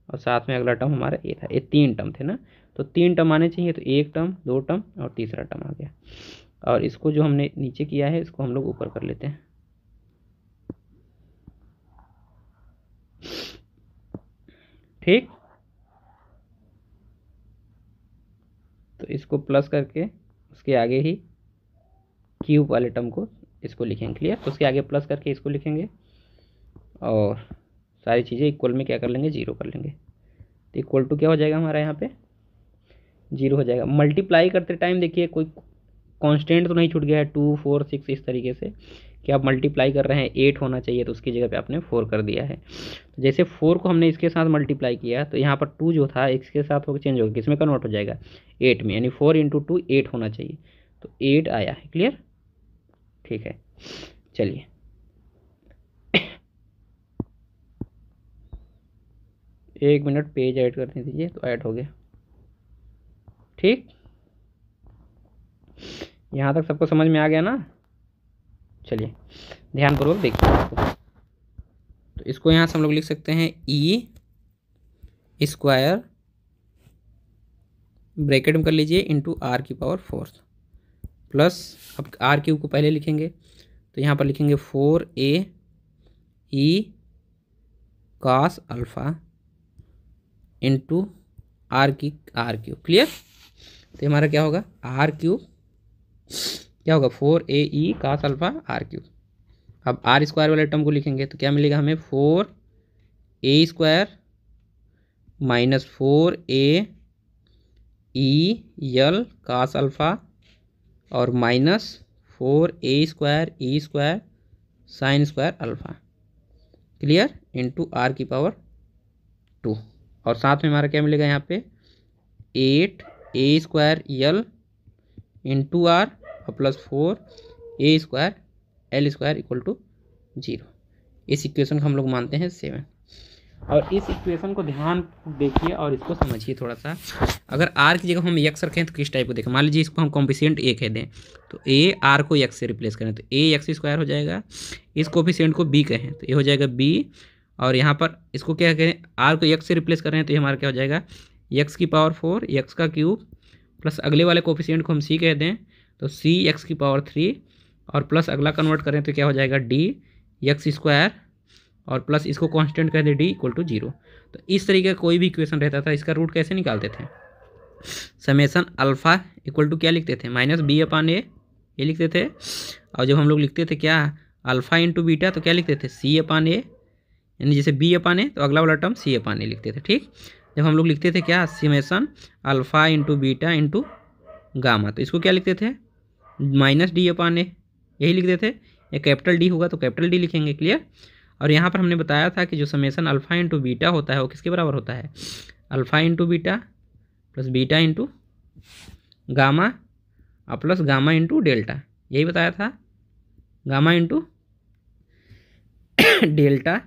और साथ में अगला टर्म हमारा ए था। ये 3 टर्म थे ना, तो 3 टर्म आने चाहिए, तो 1 टर्म 2 टर्म और तीसरा टर्म आ गया। और इसको जो हमने नीचे किया है इसको हम लोग ऊपर कर लेते हैं। ठीक, तो इसको प्लस करके उसके आगे ही क्यूब वाले टर्म को इसको लिखेंगे। क्लियर, तो उसके आगे प्लस करके इसको लिखेंगे और सारी चीज़ें इक्वल में क्या कर लेंगे, 0 कर लेंगे। तो इक्वल टू क्या हो जाएगा हमारा यहाँ पे 0 हो जाएगा। मल्टीप्लाई करते टाइम देखिए कोई कांस्टेंट तो नहीं छूट गया है, 2 4 6 इस तरीके से कि आप मल्टीप्लाई कर रहे हैं 8 होना चाहिए, तो उसकी जगह पे आपने 4 कर दिया है। तो जैसे 4 को हमने इसके साथ मल्टीप्लाई किया तो यहाँ पर 2 जो था इसके साथ होकर चेंज होगा, किसमें कन्वर्ट हो जाएगा 8 में, यानी 4 × 2 8 होना चाहिए, तो 8 आया है। क्लियर, ठीक है, चलिए 1 मिनट पेज ऐड करने दीजिए, तो ऐड हो गया। ठीक, यहाँ तक सबको समझ में आ गया ना। चलिए ध्यानपूर्वक देखिए इसको। तो इसको यहाँ से हम लोग लिख सकते हैं ई स्क्वायर ब्रैकेट में कर लीजिए इंटू आर की पावर 4 प्लस, अब आर क्यूब को पहले लिखेंगे तो यहाँ पर लिखेंगे 4a e cos alpha into r cube. Clear, तो हमारा क्या होगा आर क्यूब क्या होगा 4a e cos alpha r cube. अब आर स्क्वायर वाले टर्म को लिखेंगे तो क्या मिलेगा हमें 4a square minus 4a e l cos alpha और minus 4a square e square sine square alpha. Clear, into r की पावर 2, और साथ में हमारा क्या मिलेगा यहाँ पे 8a square l into r और plus 4a square L square equal to 0। इस इक्वेशन को हम लोग मानते हैं 7। और इस इक्वेशन को ध्यान देखिए और इसको समझिए थोड़ा सा। अगर आर की जगह हम एक्स रखें तो किस टाइप को देखें, मान लीजिए इसको हम कॉम्पिशिएंट ए कह दें, तो ए आर को एक्स से रिप्लेस करें तो ए एक्स स्क्वायर हो जाएगा। इस कोफिशिएंट को बी कहें तो ये हो जाएगा बी, और यहाँ पर इसको क्या कहें आर को एक्स से रिप्लेस कर रहे हैं तो ये हमारा क्या हो जाएगा एक्स की पावर 4 एक्स का क्यूब प्लस अगले वाले कोफिशिएंट को हम सी कह दें तो सी एक्स की पावर 3 और प्लस अगला कन्वर्ट करें तो क्या हो जाएगा डी एक्स स्क्वायर और प्लस इसको कांस्टेंट कर दे डी इक्वल टू 0। तो इस तरीके का कोई भी इक्वेशन रहता था इसका रूट कैसे निकालते थे, समेसन अल्फ़ा इक्वल टू क्या लिखते थे माइनस बी अपान ए, ये लिखते थे। और जब हम लोग लिखते थे क्या अल्फ़ा इंटू बीटा तो क्या लिखते थे सी अपान ए, यानी जैसे बी अपान ए तो अगला वाला टर्म सी अपान ए लिखते थे। ठीक, जब हम लोग लिखते थे क्या summation alpha into beta into gamma तो इसको क्या लिखते थे माइनस डी अपान ए, यही लिखते थे। या कैपिटल डी होगा तो कैपिटल डी लिखेंगे। क्लियर, और यहाँ पर हमने बताया था कि जो समेसन अल्फ़ा इंटू बीटा होता है वो किसके बराबर होता है alpha into beta plus beta into gamma और प्लस गामा इंटू डेल्टा, यही बताया था गामा इंटू डेल्टा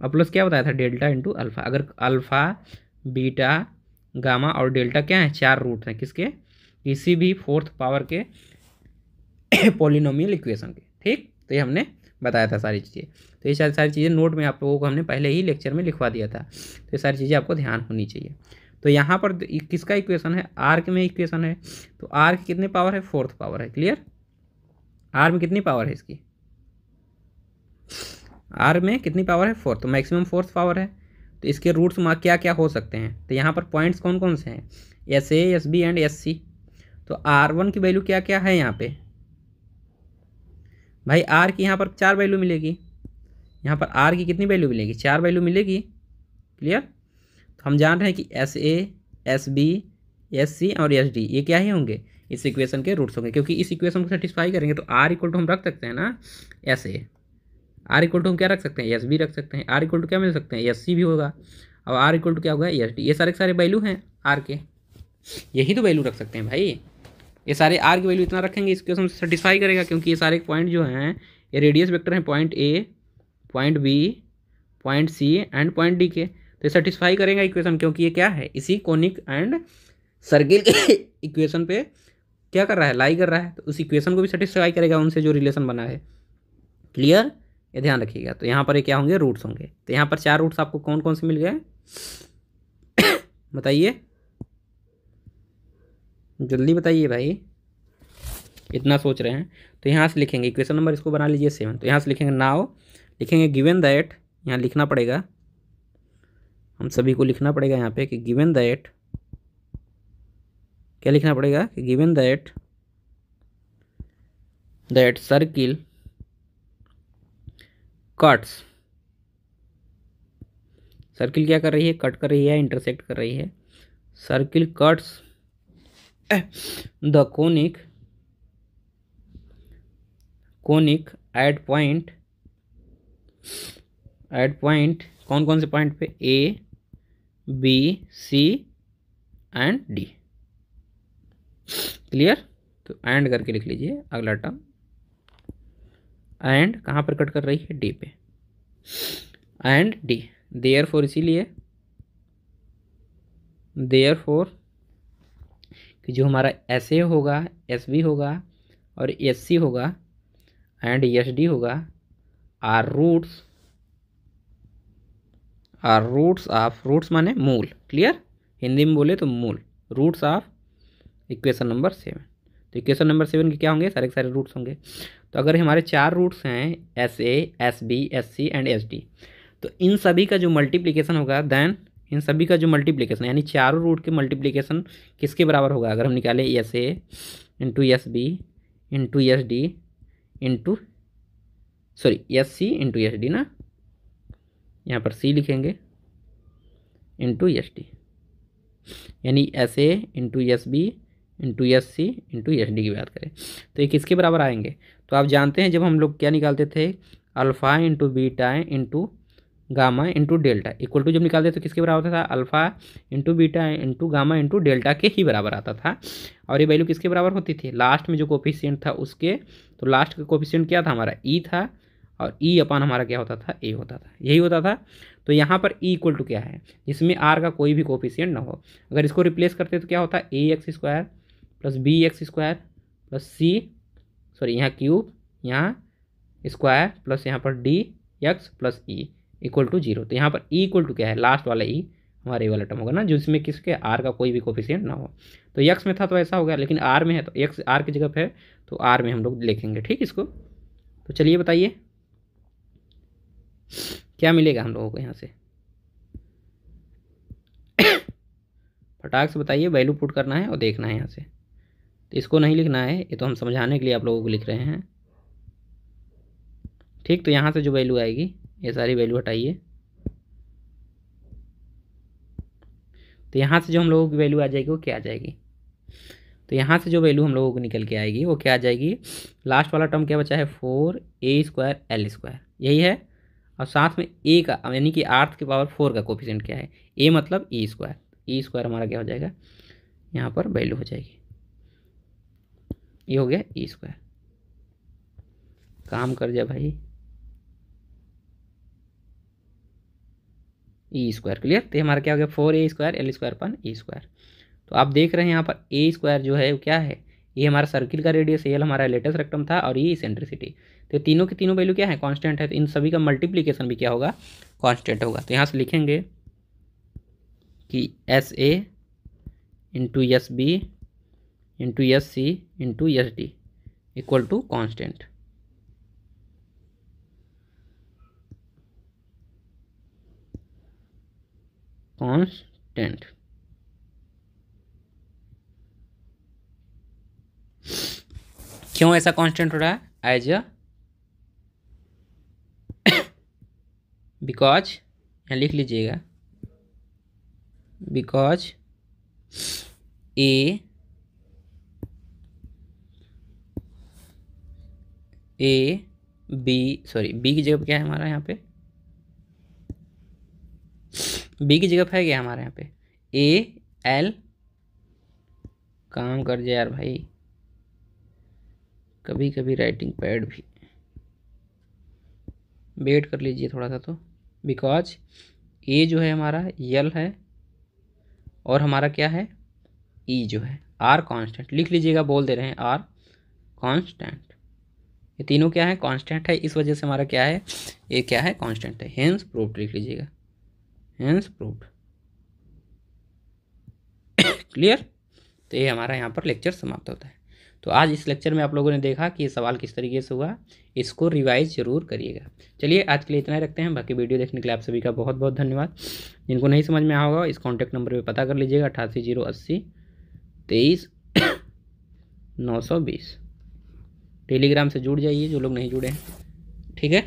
और प्लस क्या बताया था डेल्टा इंटू अल्फ़ा। अगर अल्फ़ा बीटा गामा और डेल्टा क्या है 4 रूट हैं किसके, किसी भी 4th पावर के पॉलिनोमियल इक्वेशन के। ठीक, तो ये हमने बताया था सारी चीज़ें। तो ये सारी चीज़ें नोट में आप लोगों को हमने पहले ही लेक्चर में लिखवा दिया था, तो ये सारी चीज़ें आपको ध्यान होनी चाहिए। तो यहाँ पर किसका इक्वेशन है आर्क में इक्वेशन है, तो आर्क कितने पावर है 4th पावर है। क्लियर, आर में कितनी पावर है इसकी, आर में कितनी पावर है 4, तो मैक्सिमम फोर्स पावर है। तो इसके रूट्स क्या क्या हो सकते हैं, तो यहाँ पर पॉइंट्स कौन कौन से हैं, SA, SB एंड SC। तो R1 की वैल्यू क्या क्या है यहाँ पे भाई, आर की यहाँ पर 4 वैल्यू मिलेगी, यहाँ पर आर की कितनी वैल्यू मिलेगी, 4 वैल्यू मिलेगी। क्लियर। तो हम जान रहे हैं कि SA, SB, SC और SD ये क्या ही होंगे, इस इक्वेशन के रूट्स होंगे, क्योंकि इस इक्वेशन को सेटिस्फाई करेंगे तो R इक्वल टू हम रख सकते हैं ना SA, R इक्वल टू हम क्या रख सकते हैं, SB रख सकते हैं, R इक्वल टू क्या मिल सकते हैं, SC भी होगा, और R इक्वल टू क्या होगा, SD। ये सारे सारे वैल्यू हैं R के, यही तो वैल्यू रख सकते हैं भाई। ये सारे R की वैल्यू इतना रखेंगे, इस क्वेश्चन से सेटिस्फाई करेगा, क्योंकि ये सारे पॉइंट जो हैं ये रेडियस वेक्टर हैं, point A, point B, point C and point D के। तो सेटिस्फाई करेगा इक्वेशन, क्योंकि ये क्या है, इसी कोनिक एंड सर्किल के इक्वेशन पे क्या कर रहा है, लाई कर रहा है। तो उस इक्वेशन को भी सेटिस्फाई करेगा, उनसे जो रिलेशन बना है। क्लियर, ये ध्यान रखिएगा। तो यहाँ पर ये क्या होंगे, रूट्स होंगे। तो यहाँ पर 4 रूट्स आपको कौन कौन से मिल गए बताइए, जल्दी बताइए भाई, इतना सोच रहे हैं। तो यहाँ से लिखेंगे इक्वेशन नंबर, इसको बना लीजिए 7। तो यहाँ से लिखेंगे नाउ, लिखेंगे गिवन दैट, यहाँ लिखना पड़ेगा, हम सभी को लिखना पड़ेगा यहाँ पे कि गिवन दैट, क्या लिखना पड़ेगा कि given that circle cuts, circle क्या कर रही है, कट कर रही है, इंटरसेक्ट कर रही है। Circle cuts the conic at point कौन कौन से पॉइंट पे, A, B, C and D। Clear. तो एंड करके लिख लीजिए अगला टर्म, एंड कहाँ पर कट कर रही है, D पे, एंड D। देयरफॉर, इसीलिए देयरफॉर कि जो हमारा SA होगा, SB होगा और SC होगा एंड SD होगा, आर रूट्स ऑफ, रूट्स माने मूल। क्लियर, हिंदी में बोले तो मूल, रूट्स ऑफ इक्वेशन नंबर 7। तो इक्वेशन नंबर 7 के क्या होंगे, सारे के सारे रूट्स होंगे। तो अगर हमारे 4 रूट्स हैं, SA, SB, SC and SD, तो इन सभी का जो मल्टीप्लिकेशन होगा, देन इन सभी का जो मल्टीप्लिकेशन यानी चारों रूट के मल्टीप्लिकेशन किसके बराबर होगा, अगर हम निकालें SA into SB into SD into SC into SD ना, यहाँ पर C लिखेंगे इंटू SD, यानी SA into SB into SC into SD की बात करें तो ये किसके बराबर आएंगे। तो आप जानते हैं जब हम लोग क्या निकालते थे, alpha into beta into gamma into delta equal to जब निकालते तो किसके बराबर था, alpha into beta into gamma into delta के ही बराबर आता था। और ये वैल्यू किसके बराबर होती थी, लास्ट में जो कोफिशिएंट था उसके। तो लास्ट का कोफिशिएंट क्या था हमारा, ई था, और ई अपन हमारा क्या होता था, ए होता था, यही होता था। तो यहाँ पर ई इक्वल टू क्या है, जिसमें आर का कोई भी कोफिशिएंट ना हो। अगर इसको रिप्लेस करते तो क्या होता है, ए x square plus B x square plus C, sorry यहाँ क्यूब, यहाँ स्क्वायर प्लस यहाँ पर D X plus E equal to 0। तो यहाँ पर ई इक्वल टू क्या है, लास्ट वाला ई हमारा ये वाला टर्म होगा ना, जिसमें किसके आर का कोई भी कोफिशिएंट ना हो। तो एक्स में था तो ऐसा हो गया, लेकिन आर में है तो एक्स आर की जगह पे है तो आर में हम लोग लिखेंगे, ठीक इसको। तो चलिए बताइए क्या मिलेगा हम लोगों को यहाँ से, फटाक से बताइए, वैल्यू पुट करना है और देखना है यहाँ से। तो इसको नहीं लिखना है, ये तो हम समझाने के लिए आप लोगों को लिख रहे हैं, ठीक। तो यहाँ से जो वैल्यू आएगी, ये सारी वैल्यू हटाइए, तो यहाँ से जो हम लोगों की वैल्यू आ जाएगी वो क्या आ जाएगी, तो यहाँ से जो वैल्यू हम लोगों को निकल के आएगी वो क्या आ जाएगी, लास्ट वाला टर्म क्या बचा है, 4a स्क्वायर एल स्क्वायर, यही है। और साथ में ए का यानी कि आर्थ के पावर 4 का कोफिशिएंट क्या है, ए मतलब ई स्क्वायर, ई स्क्वायर हमारा क्या हो जाएगा, यहाँ पर वैल्यू हो जाएगी, ये हो गया ई स्क्वायर। काम कर जा भाई, ई स्क्वायर। क्लियर। तो हमारा क्या हो गया, 4a square L square upon E square. तो आप देख रहे हैं यहाँ पर ए स्क्वायर जो है वो क्या है, ये हमारा सर्किल का रेडियस, एल हमारा लेटेस्ट रेक्टम था, और ये इसेंट्रिसिटी। तो तीनों की तीनों वैल्यू क्या है, कांस्टेंट है। तो इन सभी का मल्टीप्लिकेशन भी क्या होगा, कांस्टेंट होगा। तो यहाँ से लिखेंगे कि SA into SB into SC into SD equal to constant. Constant क्यों ऐसा कांस्टेंट हो रहा है? एज अ बिकॉज, यहाँ लिख लीजिएगा, because A B, sorry B की जगह पे क्या है हमारा यहाँ पे, बी की जगह पे है क्या हमारे यहाँ पे ए एल, काम कर जाए यार भाई, कभी कभी राइटिंग पैड भी वेट कर लीजिए थोड़ा सा। तो बिकॉज ए जो है हमारा यल है और हमारा क्या है ई जो है आर कांस्टेंट, लिख लीजिएगा, बोल दे रहे हैं आर कांस्टेंट, ये तीनों क्या है कांस्टेंट है, इस वजह से हमारा क्या है ये क्या है कांस्टेंट है, हेंस प्रूव्ड लिख लीजिएगा, हेंस प्रूव्ड। क्लियर? तो ये हमारा यहाँ पर लेक्चर समाप्त होता है। तो आज इस लेक्चर में आप लोगों ने देखा कि ये सवाल किस तरीके से हुआ, इसको रिवाइज जरूर करिएगा। चलिए आज के लिए इतना ही रखते हैं, बाकी वीडियो देखने के लिए आप सभी का बहुत बहुत धन्यवाद। जिनको नहीं समझ में आया होगा इस कॉन्टैक्ट नंबर पे पता कर लीजिएगा, 88 080 23 920। टेलीग्राम से जुड़ जाइए जो लोग नहीं जुड़े हैं, ठीक है।